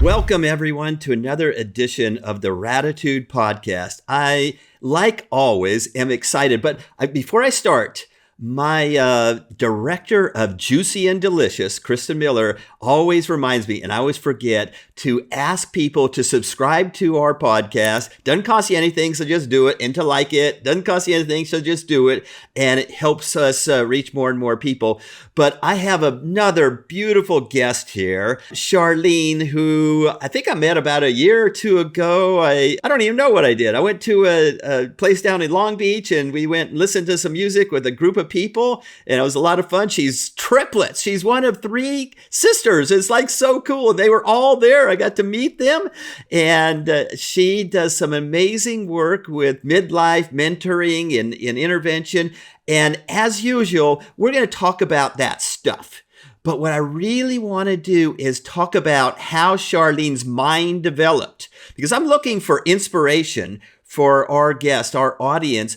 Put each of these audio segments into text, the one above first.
Welcome, everyone, to another edition of the Ratitude Podcast. I, like always, am excited. But before I start, my director of Juicy and Delicious, Kristen Miller, always reminds me, and I always forget, to ask people to subscribe to our podcast. Doesn't cost you anything, so just do it. And to like it. Doesn't cost you anything, so just do it. And it helps us reach more and more people. But I have another beautiful guest here, Charlene, who I think I met about a year or two ago. I don't even know what I did. I went to a place down in Long Beach, and we went and listened to some music with a group of people, and it was a lot of fun. She's triplets. She's one of three sisters. It's like so cool. They were all there. I got to meet them, and she does some amazing work with midlife mentoring and intervention. And as usual, we're going to talk about that stuff. But what I really want to do is talk about how Charlene's mind developed, because I'm looking for inspiration for our guest, our audience,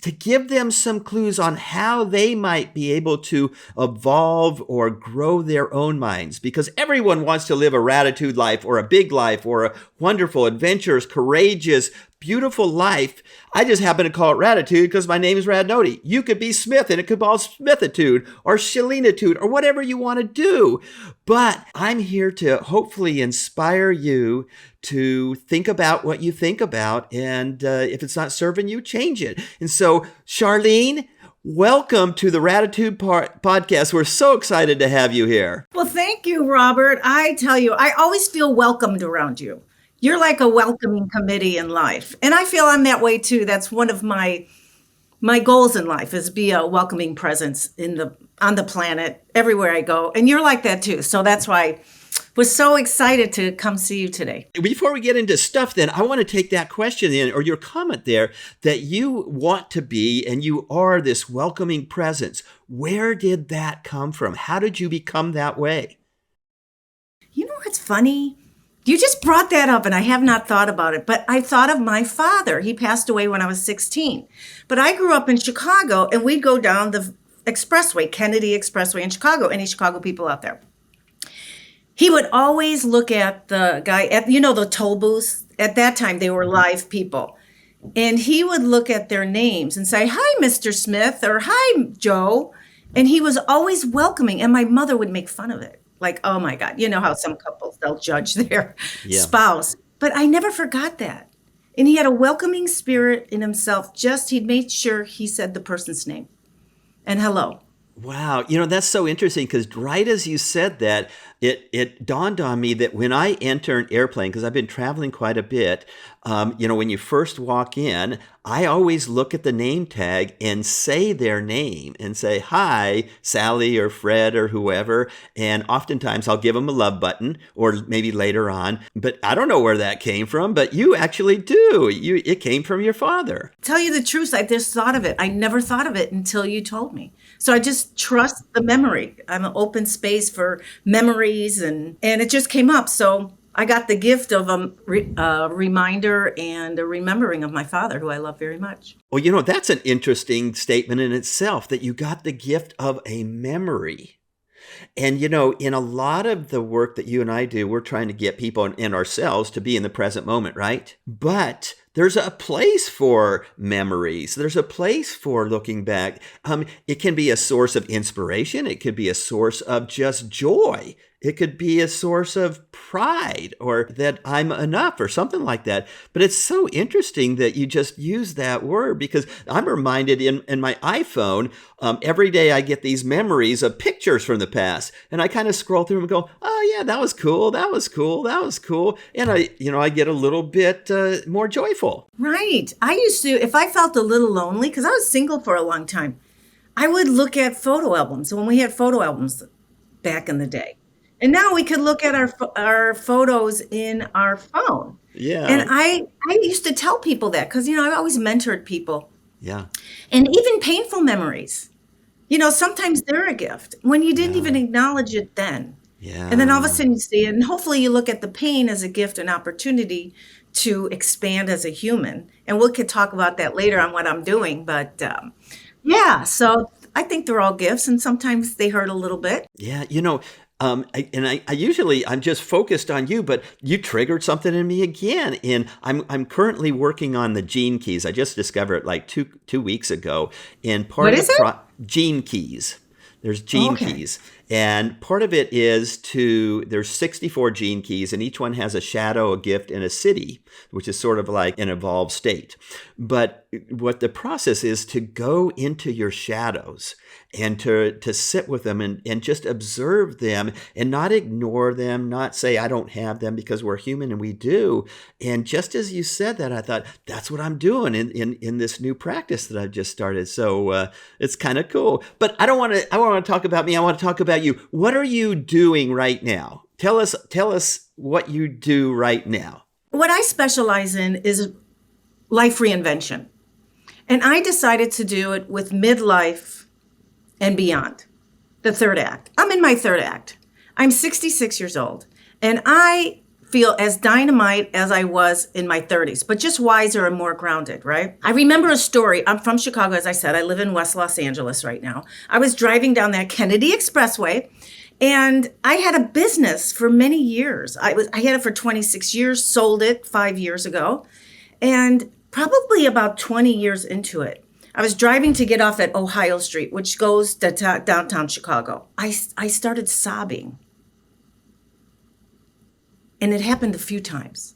to give them some clues on how they might be able to evolve or grow their own minds. Because everyone wants to live a Ratitude life or a big life or a wonderful, adventurous, courageous, beautiful life. I just happen to call it Ratitude because my name is Radnoti. You could be Smith and it could be all Smithitude or Shalenitude or whatever you want to do. But I'm here to hopefully inspire you to think about what you think about. And if it's not serving you, change it. And so, Charlene, welcome to the Ratitude Podcast. We're so excited to have you here. Well, thank you, Robert. I tell you, I always feel welcomed around you. You're like a welcoming committee in life. And I feel I'm that way too. That's one of my goals in life, is be a welcoming presence on the planet everywhere I go. And you're like that too. So that's why I was so excited to come see you today. Before we get into stuff, then, I want to take that question in, or your comment there, that you want to be and you are this welcoming presence. Where did that come from? How did you become that way? You know what's funny? You just brought that up, and I have not thought about it, but I thought of my father. He passed away when I was 16. But I grew up in Chicago, and we'd go down the expressway, Kennedy Expressway in Chicago, any Chicago people out there. He would always look at the guy at, the toll booths. At that time, they were live people. And he would look at their names and say, "Hi, Mr. Smith," or "Hi, Joe." And he was always welcoming, and my mother would make fun of it. Like, oh my God, you know how some couples, they'll judge their spouse. But I never forgot that. And he had a welcoming spirit in himself. He'd made sure he said the person's name and hello. Wow. That's so interesting, because right as you said that, it dawned on me that when I enter an airplane, because I've been traveling quite a bit, when you first walk in, I always look at the name tag and say their name and say, "Hi, Sally or Fred or whoever." And oftentimes I'll give them a love button, or maybe later on. But I don't know where that came from, but you actually do. It came from your father. Tell you the truth, I just thought of it. I never thought of it until you told me. So I just trust the memory. I'm an open space for memories, and it just came up. So I got the gift of a reminder and a remembering of my father, who I love very much. Well, that's an interesting statement in itself, that you got the gift of a memory. And, in a lot of the work that you and I do, we're trying to get people and ourselves to be in the present moment, right? But there's a place for memories. There's a place for looking back. It can be a source of inspiration. It could be a source of just joy. It could be a source of pride, or that I'm enough, or something like that. But it's so interesting that you just use that word, because I'm reminded in my iPhone, every day I get these memories of pictures from the past, and I kind of scroll through them and go, "Oh yeah, that was cool. That was cool. That was cool." And I get a little bit more joyful. Right. I used to, if I felt a little lonely, because I was single for a long time, I would look at photo albums when we had photo albums back in the day. And now we could look at our photos in our phone. Yeah. And I used to tell people that, because, I've always mentored people. Yeah. And even painful memories, sometimes they're a gift when you didn't even acknowledge it then. Yeah. And then all of a sudden you see it, and hopefully you look at the pain as a gift and opportunity to expand as a human. And we could talk about that later on what I'm doing. But so I think they're all gifts, and sometimes they hurt a little bit. Yeah. I usually I'm just focused on you, but you triggered something in me again. And I'm currently working on the gene keys. I just discovered it like two weeks ago. And part What of is the it? gene keys. There's gene Okay. keys. And part of it is there's 64 gene keys, and each one has a shadow, a gift, and a city, which is sort of like an evolved state. But what the process is to go into your shadows and to sit with them and just observe them and not ignore them, not say, I don't have them, because we're human and we do. And just as you said that, I thought, that's what I'm doing in this new practice that I've just started. So it's kind of cool. But I want to talk about me. I want to talk about you. What are you doing right now? Tell us what you do right now. What I specialize in is life reinvention. And I decided to do it with midlife and beyond, the third act. I'm in my third act. I'm 66 years old, and I feel as dynamite as I was in my 30s, but just wiser and more grounded, right? I remember a story. I'm from Chicago, as I said. I live in West Los Angeles right now. I was driving down that Kennedy Expressway, and I had a business for many years. I had it for 26 years, sold it 5 years ago, and probably about 20 years into it, I was driving to get off at Ohio Street, which goes to downtown Chicago. I started sobbing. And it happened a few times.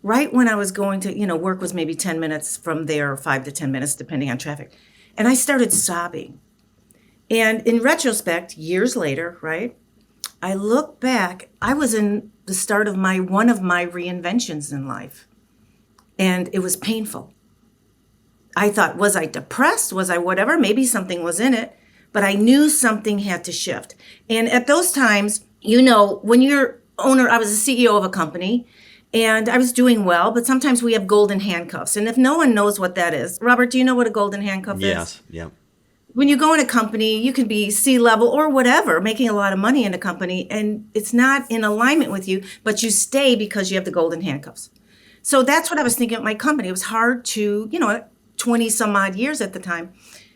Right when I was going to, work was maybe 10 minutes from there, or 5 to 10 minutes, depending on traffic. And I started sobbing. And in retrospect, years later, right, I look back, I was in the start of one of my reinventions in life. And it was painful. I thought, was I depressed? Was I whatever? Maybe something was in it, but I knew something had to shift. And at those times, when you're owner, I was a CEO of a company and I was doing well, but sometimes we have golden handcuffs. And if no one knows what that is, Robert, do you know what a golden handcuff is? Yes. Yeah. When you go in a company, you could be C-level or whatever, making a lot of money in a company, and it's not in alignment with you, but you stay because you have the golden handcuffs. So that's what I was thinking at my company. It was hard to, 20 some odd years at the time,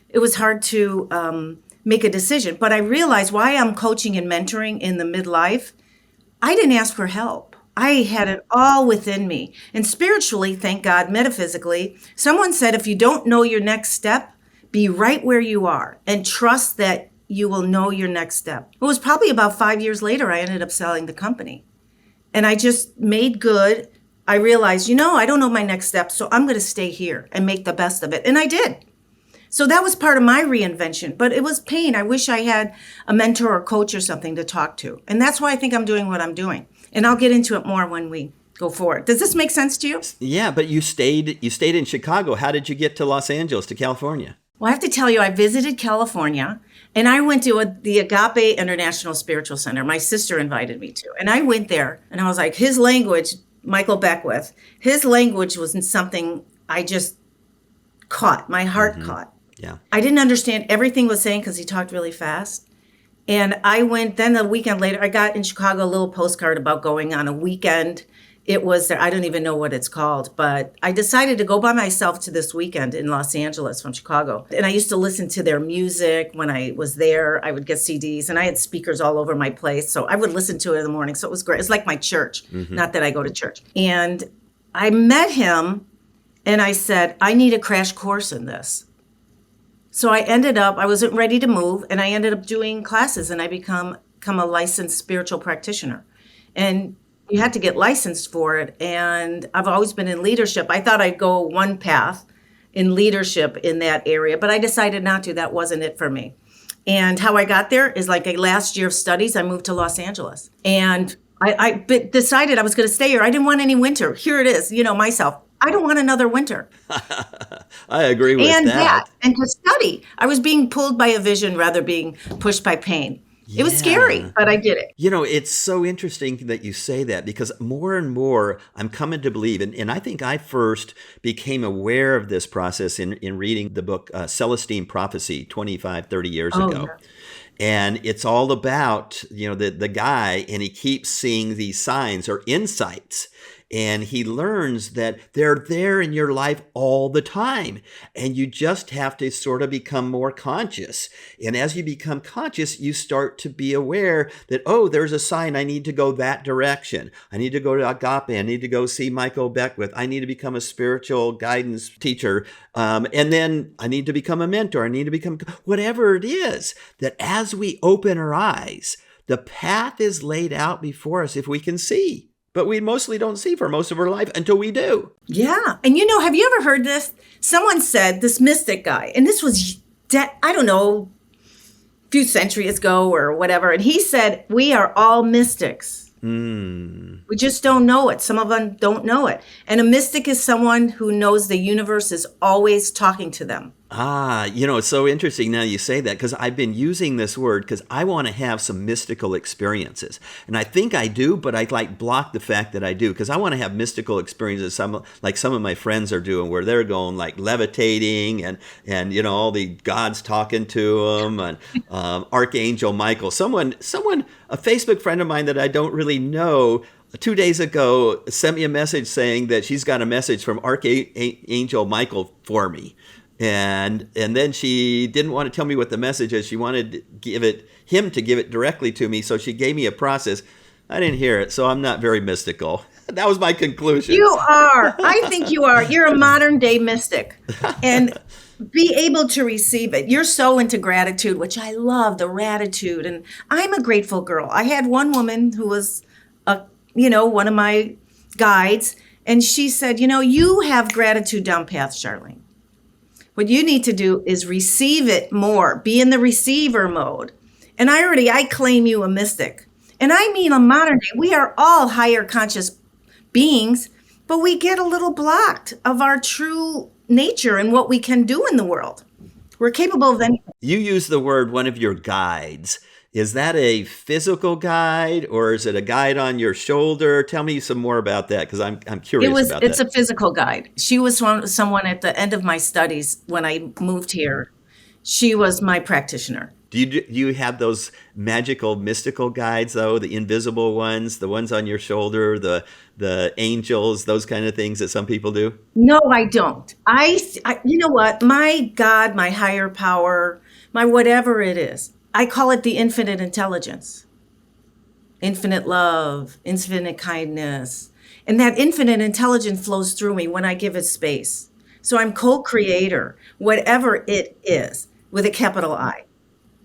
it was hard to make a decision. But I realized why I'm coaching and mentoring in the midlife, I didn't ask for help. I had it all within me. And spiritually, thank God, metaphysically, someone said, if you don't know your next step, be right where you are and trust that you will know your next step. It was probably about 5 years later, I ended up selling the company. And I just made good. I realized, I don't know my next step, so I'm going to stay here and make the best of it. And I did. So that was part of my reinvention, but it was pain. I wish I had a mentor or coach or something to talk to. And that's why I think I'm doing what I'm doing. And I'll get into it more when we go forward. Does this make sense to you? Yeah, but you stayed in Chicago. How did you get to Los Angeles, to California? Well, I have to tell you, I visited California and I went to the Agape International Spiritual Center. My sister invited me to. And I went there and I was like, his language, Michael Beckwith, his language wasn't something I just caught. My heart caught. Yeah. I didn't understand everything he was saying because he talked really fast. And I went, then the weekend later, I got in Chicago a little postcard about going on a weekend. It was, I don't even know what it's called, but I decided to go by myself to this weekend in Los Angeles from Chicago. And I used to listen to their music when I was there. I would get CDs and I had speakers all over my place. So I would listen to it in the morning. So it was great. It's like my church, not that I go to church. And I met him and I said, I need a crash course in this. So I wasn't ready to move, and I ended up doing classes, and I become a licensed spiritual practitioner. And you had to get licensed for it, and I've always been in leadership. I thought I'd go one path in leadership in that area, but I decided not to. That wasn't it for me. And how I got there is like a last year of studies, I moved to Los Angeles. And I decided I was going to stay here. I didn't want any winter. Here it is, myself. I don't want another winter. I agree with that. And to study. I was being pulled by a vision rather being pushed by pain. It was scary, but I did it. It's so interesting that you say that, because more and more I'm coming to believe, and I think I first became aware of this process in reading the book Celestine Prophecy 25, 30 years ago. Yeah. And it's all about, the guy, and he keeps seeing these signs or insights. And he learns that they're there in your life all the time. And you just have to sort of become more conscious. And as you become conscious, you start to be aware that, oh, there's a sign I need to go that direction. I need to go to Agape. I need to go see Michael Beckwith. I need to become a spiritual guidance teacher. And then I need to become a mentor. I need to become whatever it is, that as we open our eyes, the path is laid out before us if we can see. But we mostly don't see for most of our life until we do. Yeah. And have you ever heard this? Someone said, this mystic guy, and this was, I don't know, a few centuries ago or whatever. And he said, we are all mystics. We just don't know it. Some of them don't know it. And a mystic is someone who knows the universe is always talking to them. It's so interesting now you say that, because I've been using this word because I want to have some mystical experiences. And I think I do, but I block the fact that I do, because I want to have mystical experiences, some of my friends are doing, where they're going like levitating and all the gods talking to them, and Archangel Michael. Someone, a Facebook friend of mine that I don't really know, 2 days ago sent me a message saying that she's got a message from Archangel Michael for me. And then she didn't want to tell me what the message is. She wanted him to give it directly to me. So she gave me a process. I didn't hear it, so I'm not very mystical. That was my conclusion. You are. I think you are. You're a modern day mystic. And be able to receive it. You're so into gratitude, which I love, the gratitude. And I'm a grateful girl. I had one woman who was, one of my guides. And she said, you have gratitude down path, Charlene. What you need to do is receive it more, be in the receiver mode. And I claim you a mystic. And I mean a modern day. We are all higher conscious beings, but we get a little blocked of our true nature and what we can do in the world. We're capable of anything. You use the word one of your guides. Is that a physical guide, or is it a guide on your shoulder? Tell me some more about that, because I'm curious about that. It's a physical guide. She was someone at the end of my studies when I moved here. She was my practitioner. Do you have those magical, mystical guides, though, the invisible ones, the ones on your shoulder, the angels, those kind of things that some people do? No, I don't. You know what? My God, my higher power, my whatever it is, I call it the infinite intelligence, infinite love, infinite kindness. And that infinite intelligence flows through me when I give it space. So I'm co-creator, whatever it is, with a capital I.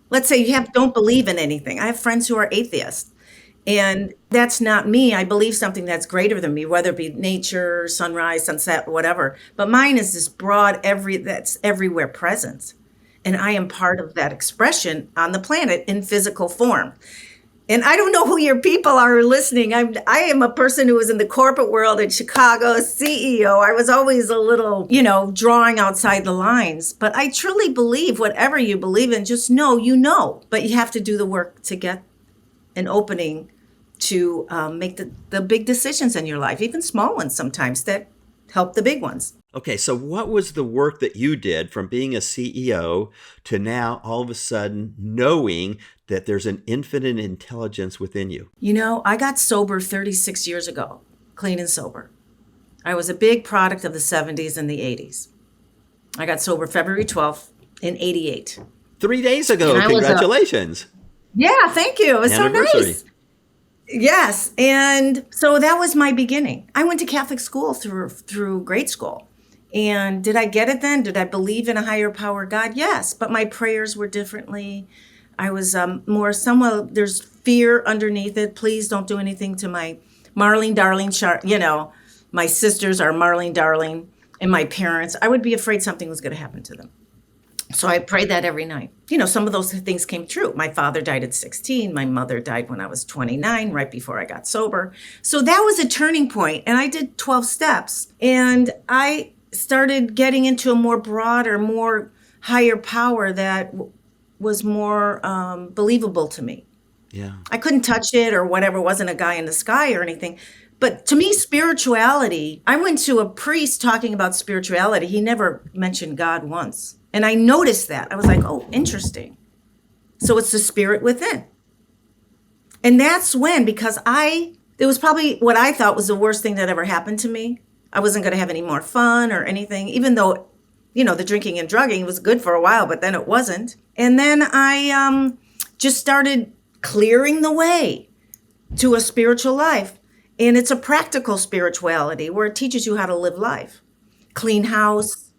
Let's say you don't believe in anything. I have friends who are atheists, and that's not me. I believe something that's greater than me, whether it be nature, sunrise, sunset, whatever. But mine is this broad, that's everywhere presence. And I am part of that expression on the planet in physical form. And I don't know who your people are listening. I am a person who was in the corporate world in Chicago, CEO. I was always a little, drawing outside the lines. But I truly believe whatever you believe in, just know you know. But you have to do the work to get an opening to make the big decisions in your life, even small ones sometimes that help the big ones. Okay, so what was the work that you did from being a CEO to now all of a sudden knowing that there's an infinite intelligence within you? I got sober 36 years ago, clean and sober. I was a big product of the 70s and the 80s. I got sober February 12th in 88. 3 days ago. Congratulations. Yeah, thank you. It was so nice. Yes. And so that was my beginning. I went to Catholic school through grade school. And did I get it then? Did I believe in a higher power God? Yes. But my prayers were differently. I was more somewhat, there's fear underneath it. Please don't do anything to my Marlene Darling, my sisters are Marlene Darling and my parents. I would be afraid something was going to happen to them. So I prayed that every night. Some of those things came true. My father died at 16. My mother died when I was 29, right before I got sober. So that was a turning point. And I did 12 steps. And I started getting into a more broader, more higher power that was more believable to me. Yeah. I couldn't touch it or whatever. It wasn't a guy in the sky or anything. But to me, spirituality, I went to a priest talking about spirituality. He never mentioned God once. And I noticed that. I was like, oh, interesting. So it's the spirit within. And that's when, because I It was probably what I thought was the worst thing that ever happened to me. I wasn't going to have any more fun or anything, even though, the drinking and drugging was good for a while, but then it wasn't. And then I just started clearing the way to a spiritual life. And it's a practical spirituality where it teaches you how to live life. Clean house,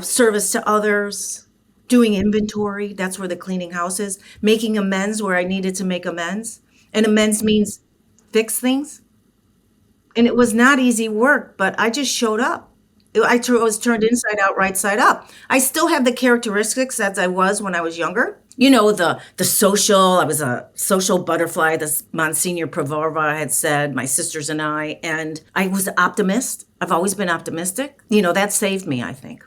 service to others, doing inventory. That's where the cleaning house is. Making amends where I needed to make amends. And amends means fix things. And it was not easy work, but I just showed up. I was turned inside out, right side up. I still have the characteristics as I was when I was younger. The social, I was a social butterfly, this Monsignor Provorva had said, my sisters and and I was an optimist. I've always been optimistic. That saved me, I think.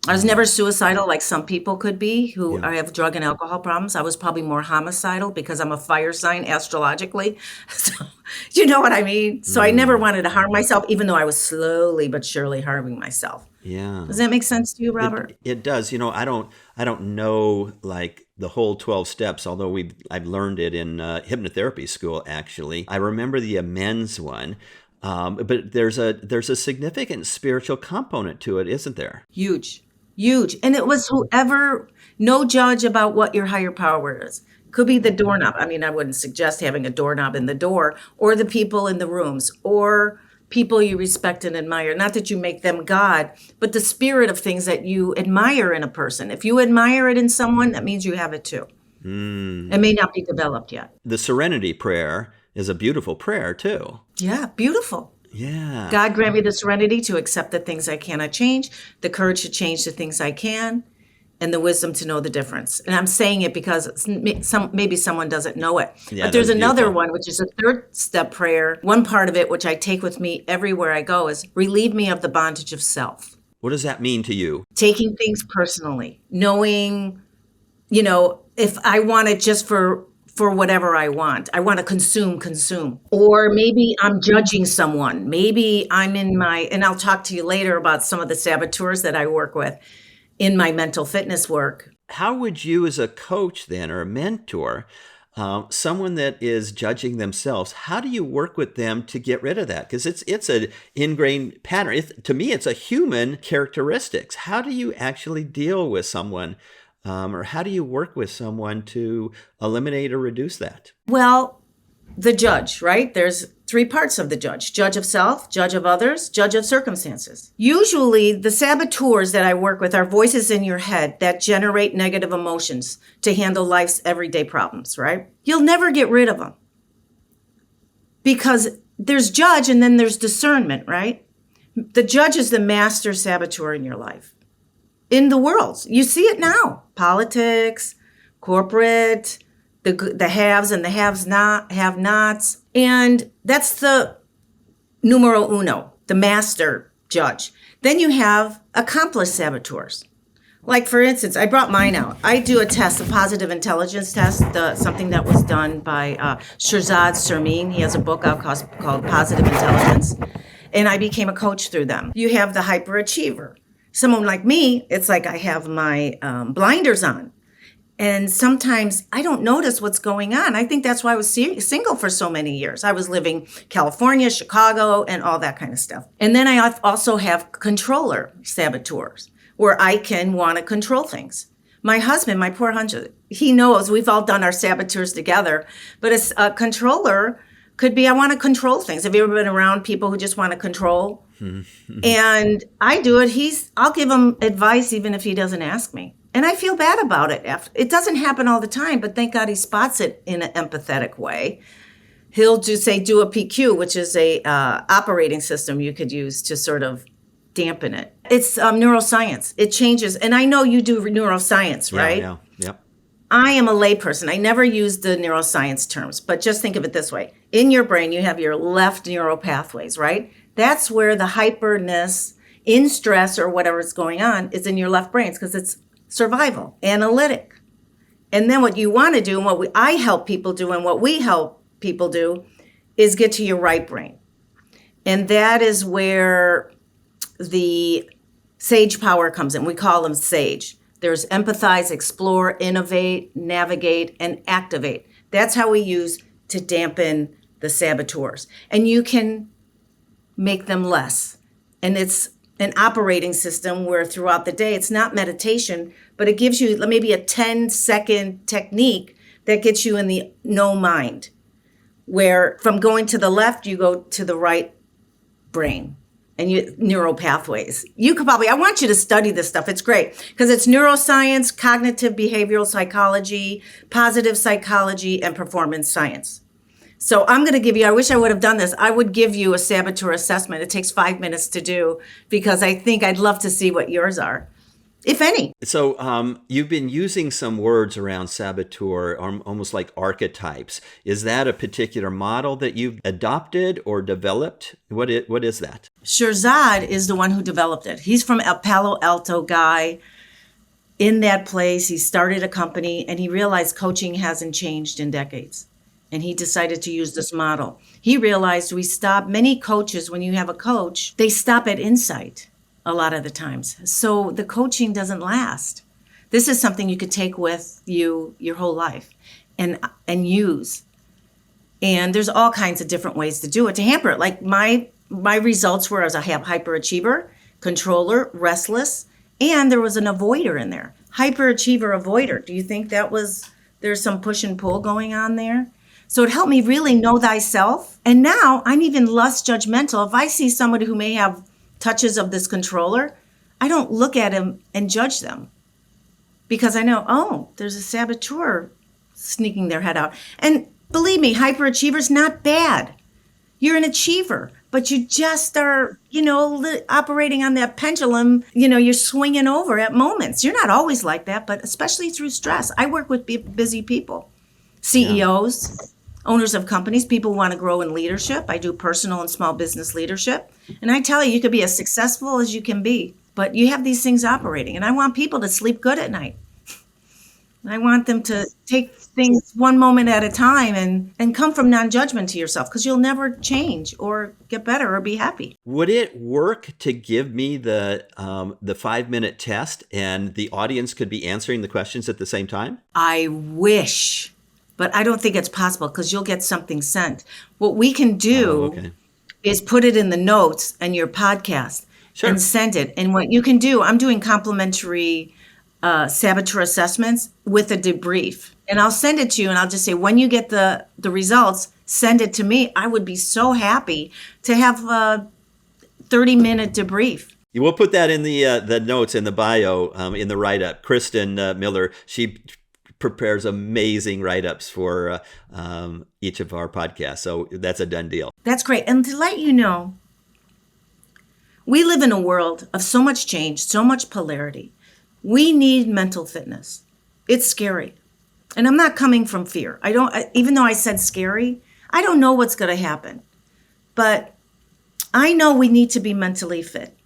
I was never suicidal like some people could be who have drug and alcohol problems. I was probably more homicidal because I'm a fire sign astrologically. So, you know what I mean? So I never wanted to harm myself, even though I was slowly but surely harming myself. Yeah. Does that make sense to you, Robert? It does. I don't know like the whole 12 steps, although I've learned it in hypnotherapy school, actually. I remember the amends one. But there's a significant spiritual component to it, isn't there? Huge. And it was no judge about what your higher power is. Could be the doorknob. I mean, I wouldn't suggest having a doorknob in the door, or the people in the rooms, or people you respect and admire. Not that you make them God, but the spirit of things that you admire in a person. If you admire it in someone, that means you have it too. It may not be developed yet. The serenity prayer is a beautiful prayer too. Yeah, beautiful. Yeah. God grant me the serenity to accept the things I cannot change, the courage to change the things I can, and the wisdom to know the difference. And I'm saying it because maybe someone doesn't know it. Yeah, but there's another beautiful one, which is a third step prayer. One part of it, which I take with me everywhere I go, is relieve me of the bondage of self. What does that mean to you? Taking things personally, knowing, if I want it just for whatever I want to consume. Or maybe I'm judging someone. Maybe I'm and I'll talk to you later about some of the saboteurs that I work with in my mental fitness work. How would you, as a coach then, or a mentor, someone that is judging themselves, how do you work with them to get rid of that? Because it's an ingrained pattern. To me, it's a human characteristics. How do you actually deal with someone? Or how do you work with someone to eliminate or reduce that? Well, the judge, right? There's three parts of the judge: judge of self, judge of others, judge of circumstances. Usually the saboteurs that I work with are voices in your head that generate negative emotions to handle life's everyday problems, right? You'll never get rid of them because there's judge and then there's discernment, right? The judge is the master saboteur in your life. In the world. You see it now. Politics, corporate, the haves and the have-nots. And that's the numero uno, the master judge. Then you have accomplice saboteurs. Like, for instance, I brought mine out. I do a test, a positive intelligence test, something that was done by Shirzad Sermin. He has a book out called Positive Intelligence. And I became a coach through them. You have the hyperachiever. Someone like me, it's like I have my blinders on. And sometimes I don't notice what's going on. I think that's why I was single for so many years. I was living California, Chicago, and all that kind of stuff. And then I also have controller saboteurs, where I can want to control things. My husband, my poor husband, he knows we've all done our saboteurs together. But as a controller could be, I want to control things. Have you ever been around people who just want to control? And I do it. I'll give him advice even if he doesn't ask me. And I feel bad about it. It doesn't happen all the time, but thank God he spots it in an empathetic way. He'll do a PQ, which is a operating system you could use to sort of dampen it. It's neuroscience. It changes. And I know you do neuroscience, right? Yeah. Yep. I am a layperson. I never use the neuroscience terms, but just think of it this way. In your brain, you have your left neural pathways, right? That's where the hyperness in stress or whatever's going on is in your left brain because it's survival, analytic. And then what you want to do and what I help people do and what we help people do is get to your right brain. And that is where the sage power comes in. We call them sage. There's empathize, explore, innovate, navigate, and activate. That's how we use to dampen the saboteurs. And you can make them less. And it's an operating system where throughout the day, it's not meditation, but it gives you maybe a 10-second technique that gets you in the no mind, where from going to the left, you go to the right brain and neural pathways. I want you to study this stuff. It's great because it's neuroscience, cognitive behavioral psychology, positive psychology, and performance science. So I'm going to give you, I wish I would have done this. I would give you a saboteur assessment. It takes 5 minutes to do because I think I'd love to see what yours are, if any. So you've been using some words around saboteur, almost like archetypes. Is that a particular model that you've adopted or developed? What is that? Shirzad is the one who developed it. He's from El Palo Alto guy. In that place, he started a company and he realized coaching hasn't changed in decades. And he decided to use this model. He realized many coaches, when you have a coach, they stop at insight a lot of the times. So the coaching doesn't last. This is something you could take with you your whole life and use. And there's all kinds of different ways to do it, to hamper it. Like my results were as I have hyperachiever, controller, restless, and there was an avoider in there. Hyperachiever, avoider. Do you think there's some push and pull going on there? So it helped me really know thyself. And now I'm even less judgmental. If I see somebody who may have touches of this controller, I don't look at him and judge them because I know, there's a saboteur sneaking their head out. And believe me, hyperachiever's not bad. You're an achiever, but you just are, operating on that pendulum. You're swinging over at moments. You're not always like that, but especially through stress. I work with busy people, CEOs, owners of companies, people who want to grow in leadership. I do personal and small business leadership. And I tell you could be as successful as you can be, but you have these things operating. And I want people to sleep good at night. I want them to take things one moment at a time and come from non-judgment to yourself because you'll never change or get better or be happy. Would it work to give me the 5-minute test and the audience could be answering the questions at the same time? I wish, but I don't think it's possible because you'll get something sent. What we can do is put it in the notes and your podcast and send it. And what you can do, I'm doing complimentary saboteur assessments with a debrief. And I'll send it to you and I'll just say, when you get the results, send it to me. I would be so happy to have a 30-minute debrief. We'll put that in the notes in the bio, in the write-up. Kristen Miller, she prepares amazing write-ups for each of our podcasts. So that's a done deal. That's great. And to let you know, we live in a world of so much change, so much polarity. We need mental fitness. It's scary. And I'm not coming from fear. Even though I said scary, I don't know what's going to happen. But I know we need to be mentally fit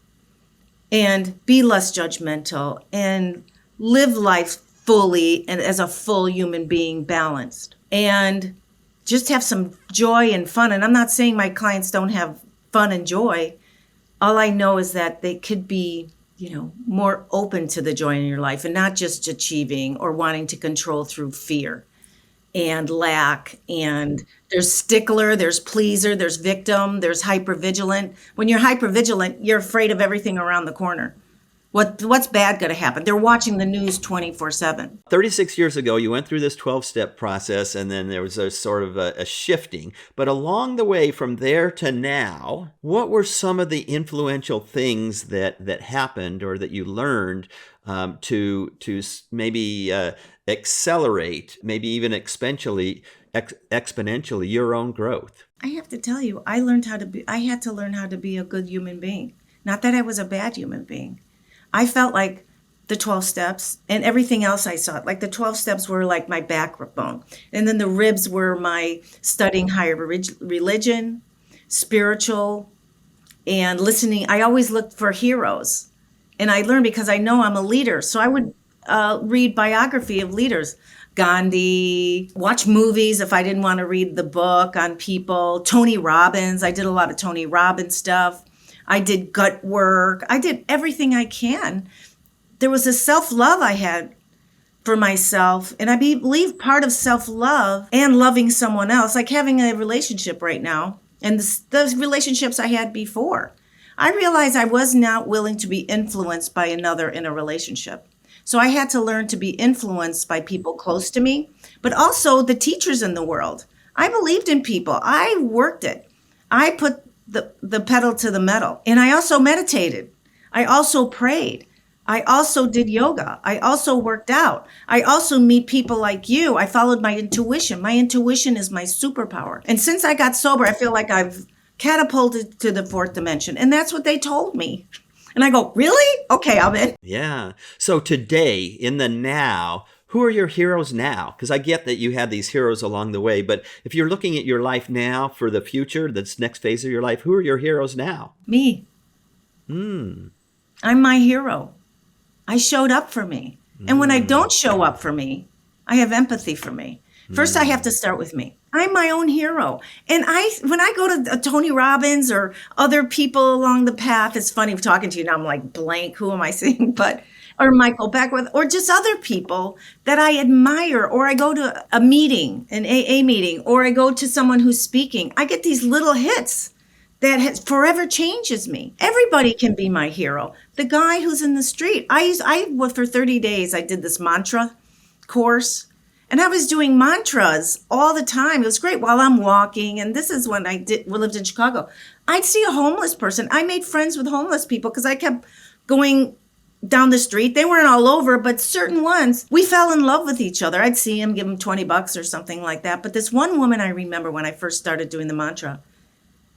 and be less judgmental and live life fully and as a full human being, balanced, and just have some joy and fun. And I'm not saying my clients don't have fun and joy. All I know is that they could be, more open to the joy in your life and not just achieving or wanting to control through fear and lack. And there's stickler, there's pleaser, there's victim, there's hypervigilant. When you're hypervigilant, you're afraid of everything around the corner. What's bad going to happen? They're watching the news 24/7. 36 years ago, you went through this 12-step process, and then there was a sort of a shifting. But along the way from there to now, what were some of the influential things that happened or that you learned to maybe accelerate, maybe even exponentially your own growth? I have to tell you, I had to learn how to be a good human being. Not that I was a bad human being. I felt like the 12 steps and everything else I saw, like the 12 steps were like my backbone. And then the ribs were my studying higher religion, spiritual, and listening. I always looked for heroes. And I learned because I know I'm a leader. So I would read biography of leaders. Gandhi, watch movies if I didn't want to read the book on people. Tony Robbins, I did a lot of Tony Robbins stuff. I did gut work. I did everything I can. There was a self-love I had for myself. And I believe part of self-love and loving someone else, like having a relationship right now, and those relationships I had before, I realized I was not willing to be influenced by another in a relationship. So I had to learn to be influenced by people close to me, but also the teachers in the world. I believed in people. I worked it. I put the pedal to the metal. And I also meditated. I also prayed. I also did yoga. I also worked out. I also meet people like you. I followed my intuition. My intuition is my superpower. And since I got sober, I feel like I've catapulted to the fourth dimension. And that's what they told me. And I go, really? Okay, I'm in. Yeah. So today, in the now, who are your heroes now? Because I get that you had these heroes along the way, but if you're looking at your life now for the future, this next phase of your life, who are your heroes now? Me. I'm my hero. I showed up for me. And when I don't show up for me, I have empathy for me. First, I have to start with me. I'm my own hero. And when I go to Tony Robbins or other people along the path, it's funny talking to you now, I'm like blank, who am I saying? Or Michael Beckwith, or just other people that I admire, or I go to a meeting, an AA meeting, or I go to someone who's speaking. I get these little hits that forever changes me. Everybody can be my hero. The guy who's in the street. For 30 days, I did this mantra course, and I was doing mantras all the time. It was great while I'm walking, and this is when we lived in Chicago. I'd see a homeless person. I made friends with homeless people because I kept going down the street. They weren't all over, but certain ones, we fell in love with each other. I'd see him, give him $20 or something like that. But this one woman I remember when I first started doing the mantra,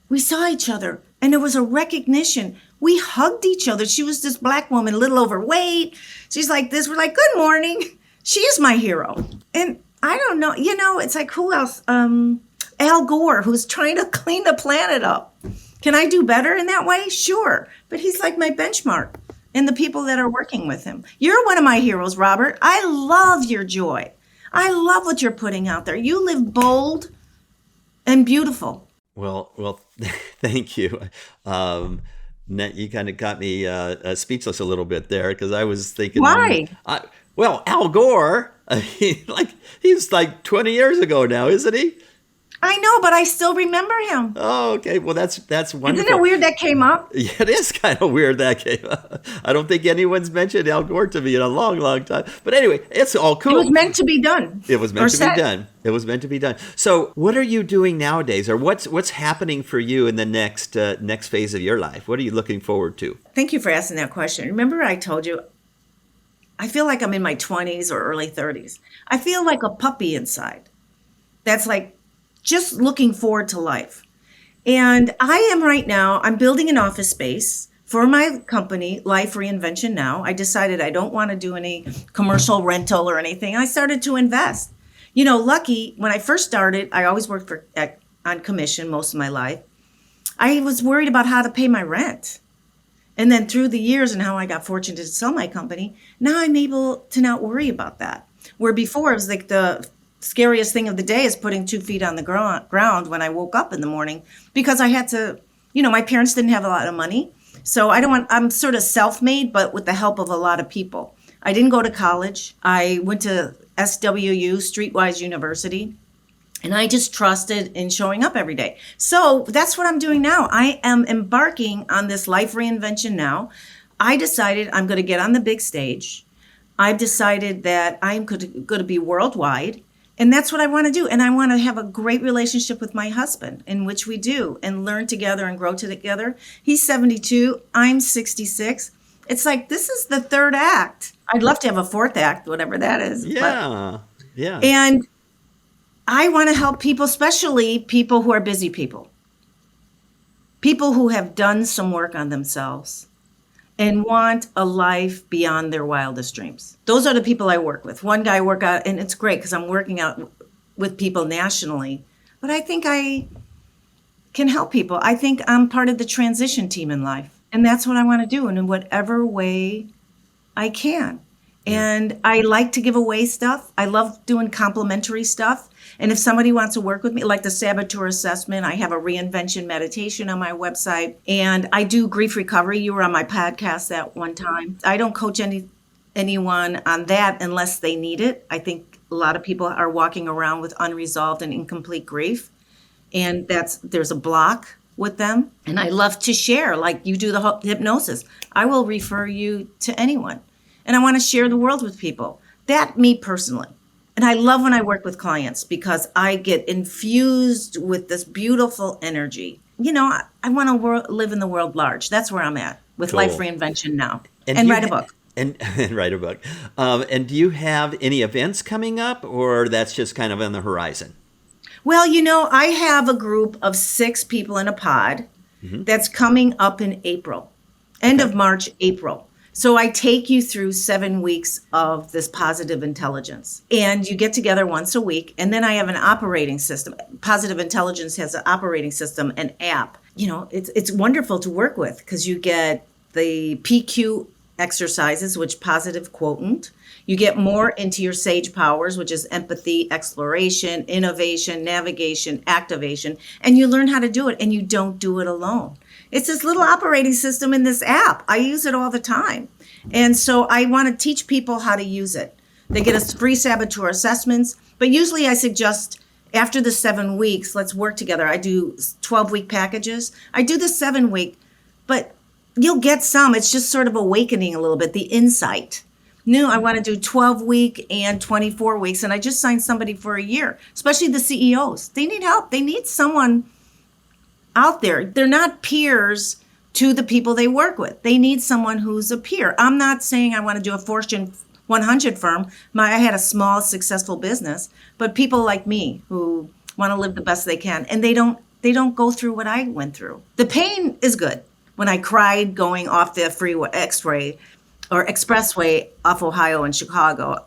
we saw each other and there was a recognition. We hugged each other. She was this Black woman, a little overweight. She's like this. We're like, good morning. She is my hero. And I don't know, it's like who else? Al Gore, who's trying to clean the planet up. Can I do better in that way? Sure. But he's like my benchmark and the people that are working with him. You're one of my heroes, Robert. I love your joy. I love what you're putting out there. You live bold and beautiful. Well, thank you. You kind of got me speechless a little bit there because I was thinking. Why? Al Gore, he's like 20 years ago now, isn't he? I know, but I still remember him. Oh, okay. Well, that's wonderful. Isn't it weird that came up? Yeah, it is kind of weird that came up. I don't think anyone's mentioned Al Gore to me in a long, long time. But anyway, it's all cool. It was meant to be done. It was meant to be done. It was meant to be done. So what are you doing nowadays, or what's happening for you in the next phase of your life? What are you looking forward to? Thank you for asking that question. Remember I told you, I feel like I'm in my 20s or early 30s. I feel like a puppy inside. That's like just looking forward to life. And I am right now, I'm building an office space for my company, Life Reinvention Now. I decided I don't want to do any commercial rental or anything. I started to invest. Lucky, when I first started, I always worked on commission most of my life. I was worried about how to pay my rent. And then through the years and how I got fortunate to sell my company, now I'm able to not worry about that. Where before it was like the scariest thing of the day is putting 2 feet on the ground when I woke up in the morning, because I had to, my parents didn't have a lot of money. So I'm sort of self-made, but with the help of a lot of people. I didn't go to college. I went to SWU, Streetwise University, and I just trusted in showing up every day. So that's what I'm doing now. I am embarking on this Life Reinvention Now. I decided I'm going to get on the big stage. I've decided that I'm going to be worldwide. And that's what I want to do. And I want to have a great relationship with my husband, in which we do, and learn together and grow together. He's 72. I'm 66. It's like, this is the third act. I'd love to have a fourth act, whatever that is. Yeah. Yeah. And I want to help people, especially people who are busy people. People who have done some work on themselves and want a life beyond their wildest dreams. Those are the people I work with. One guy I work out, and it's great because I'm working out with people nationally, but I think I can help people. I think I'm part of the transition team in life, and that's what I want to do, and in whatever way I can. And I like to give away stuff. I love doing complimentary stuff. And if somebody wants to work with me, like the saboteur assessment, I have a reinvention meditation on my website. And I do grief recovery. You were on my podcast that one time. I don't coach anyone on that unless they need it. I think a lot of people are walking around with unresolved and incomplete grief, and there's a block with them. And I love to share, like you do the hypnosis. I will refer you to anyone, and I want to share the world with people. That, me personally. And I love when I work with clients because I get infused with this beautiful energy. I want to live in the world large. That's where I'm at with Cool. Life Reinvention now, And and you write a book. And write a book. And do you have any events coming up, or that's just kind of on the horizon? Well, I have a group of 6 people in a pod that's coming up in April, end of March, April. So I take you through 7 weeks of this positive intelligence, and you get together once a week. And then I have an operating system. Positive Intelligence has an operating system, an app. It's wonderful to work with because you get the PQ exercises, which positive quotient. You get more into your sage powers, which is empathy, exploration, innovation, navigation, activation, and you learn how to do it, and you don't do it alone. It's this little operating system in this app. I use it all the time. And so I want to teach people how to use it. They get us free saboteur assessments, but usually I suggest after the 7 weeks, let's work together. I do 12-week packages. I do the 7-week, but you'll get some. It's just sort of awakening a little bit, the insight. No, I want to do 12-week and 24 weeks, and I just signed somebody for a year, especially the CEOs. They need help. They need someone out there. They're not peers to the people they work with. They need someone who's a peer. I'm not saying I want to do a Fortune 100 firm. I had a small, successful business, but people like me who want to live the best they can, and they don't go through what I went through. The pain is good. When I cried going off the freeway, expressway off Ohio and Chicago.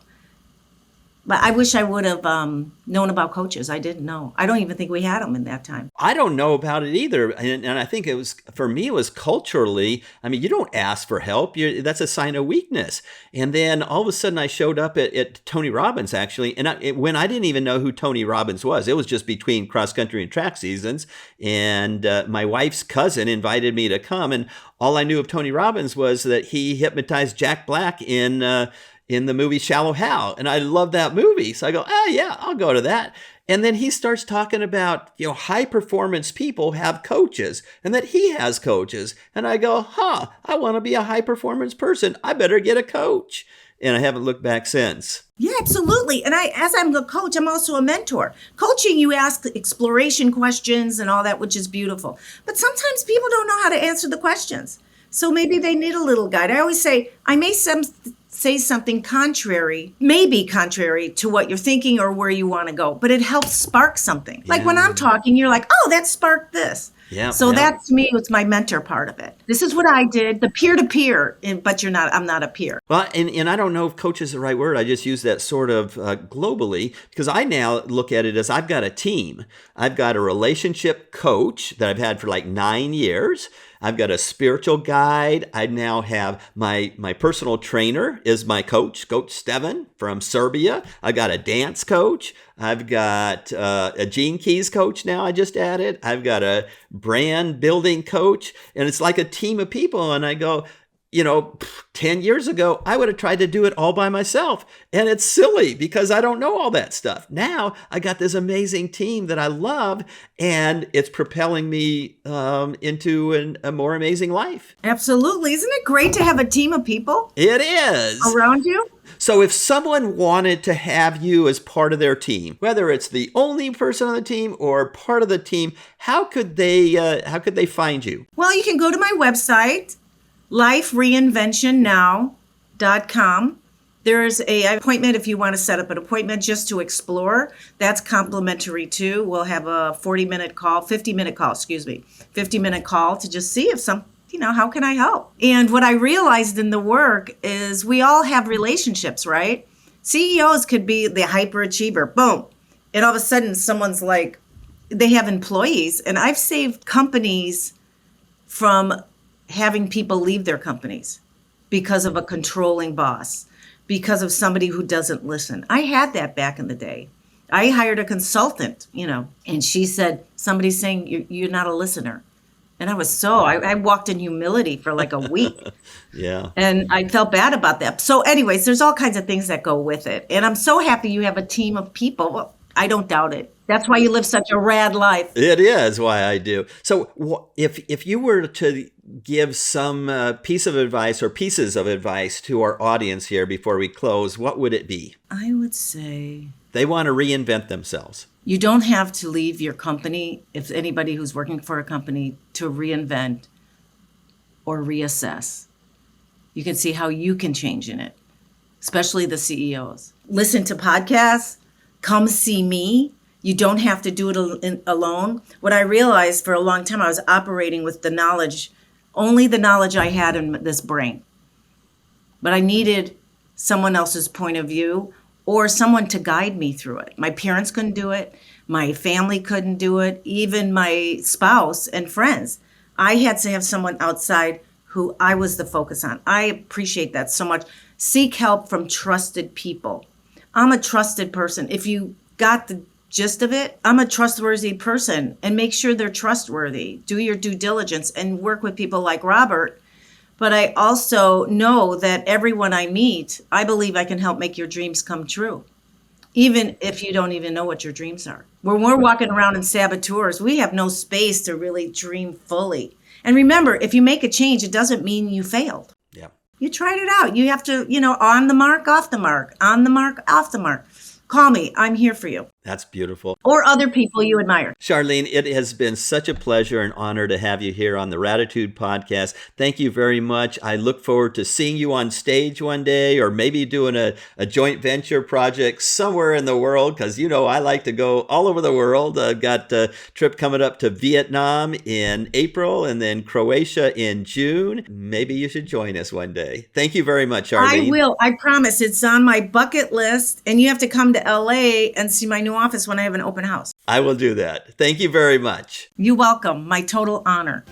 But I wish I would have known about coaches. I didn't know. I don't even think we had them in that time. I don't know about it either. And I think for me, it was culturally, you don't ask for help. That's a sign of weakness. And then all of a sudden I showed up at Tony Robbins, actually. And when I didn't even know who Tony Robbins was, it was just between cross country and track seasons. And my wife's cousin invited me to come. And all I knew of Tony Robbins was that he hypnotized Jack Black in the movie Shallow Hal. And I love that movie. So I go, yeah, I'll go to that. And then he starts talking about, high performance people have coaches and that he has coaches. And I go, I want to be a high performance person. I better get a coach. And I haven't looked back since. Yeah, absolutely. And as I'm the coach, I'm also a mentor. Coaching, you ask exploration questions and all that, which is beautiful. But sometimes people don't know how to answer the questions. So maybe they need a little guide. I always say, I may say something maybe contrary to what you're thinking or where you want to go, but it helps spark something. Like when I'm talking, you're like, oh, that sparked this. Yeah. So that to me was my mentor part of it. This is what I did, the peer-to-peer, but I'm not a peer. Well, and I don't know if coach is the right word. I just use that sort of globally because I now look at it as I've got a team. I've got a relationship coach that I've had for like 9 years. I've got a spiritual guide. I now have my personal trainer is my coach, Coach Steven from Serbia. I got a dance coach. I've got a Gene Keys coach now I just added. I've got a brand building coach. And it's like a team of people. And I go, 10 years ago, I would have tried to do it all by myself. And it's silly because I don't know all that stuff. Now I got this amazing team that I love, and it's propelling me into a more amazing life. Absolutely. Isn't it great to have a team of people? It is. Around you? So if someone wanted to have you as part of their team, whether it's the only person on the team or part of the team, how could they find you? Well, you can go to my website, lifereinventionnow.com. There's an appointment if you want to set up an appointment just to explore. That's complimentary too. We'll have a 50-minute call to just see if how can I help? And what I realized in the work is we all have relationships, right? CEOs could be the hyperachiever, boom. And all of a sudden someone's like, they have employees. And I've saved companies from having people leave their companies because of a controlling boss, because of somebody who doesn't listen. I had that back in the day. I hired a consultant, and she said, somebody's saying you're not a listener. And I walked in humility for like a week. Yeah. And I felt bad about that. So anyways, there's all kinds of things that go with it. And I'm so happy you have a team of people. Well, I don't doubt it. That's why you live such a rad life. It is why I do. So if you were to give some piece of advice or pieces of advice to our audience here before we close, what would it be? I would say They want to reinvent themselves. you don't have to leave your company, if anybody who's working for a company, to reinvent or reassess. You can see how you can change in it, especially the CEOs. Listen to podcasts, come see me. You don't have to do it alone. What I realized for a long time, I was operating with the knowledge, only the knowledge I had in this brain. But I needed someone else's point of view or someone to guide me through it. My parents couldn't do it. My family couldn't do it. Even my spouse and friends. I had to have someone outside who I was the focus on. I appreciate that so much. Seek help from trusted people. I'm a trusted person. If you got the gist of it, I'm a trustworthy person, and make sure they're trustworthy. Do your due diligence and work with people like Robert. But I also know that everyone I meet, I believe I can help make your dreams come true, even if you don't even know what your dreams are. When we're walking around in saboteurs, we have no space to really dream fully. And remember, if you make a change, it doesn't mean you failed. Yeah. You tried it out. You have to, on the mark, off the mark, on the mark, off the mark. Call me. I'm here for you. That's beautiful. Or other people you admire. Charlene, it has been such a pleasure and honor to have you here on the Ratitude Podcast. Thank you very much. I look forward to seeing you on stage one day, or maybe doing a joint venture project somewhere in the world, because, I like to go all over the world. I've got a trip coming up to Vietnam in April and then Croatia in June. Maybe you should join us one day. Thank you very much, Charlene. I will. I promise. It's on my bucket list, and you have to come to LA and see my new office when I have an open house. I will do that. Thank you very much. You're welcome. My total honor.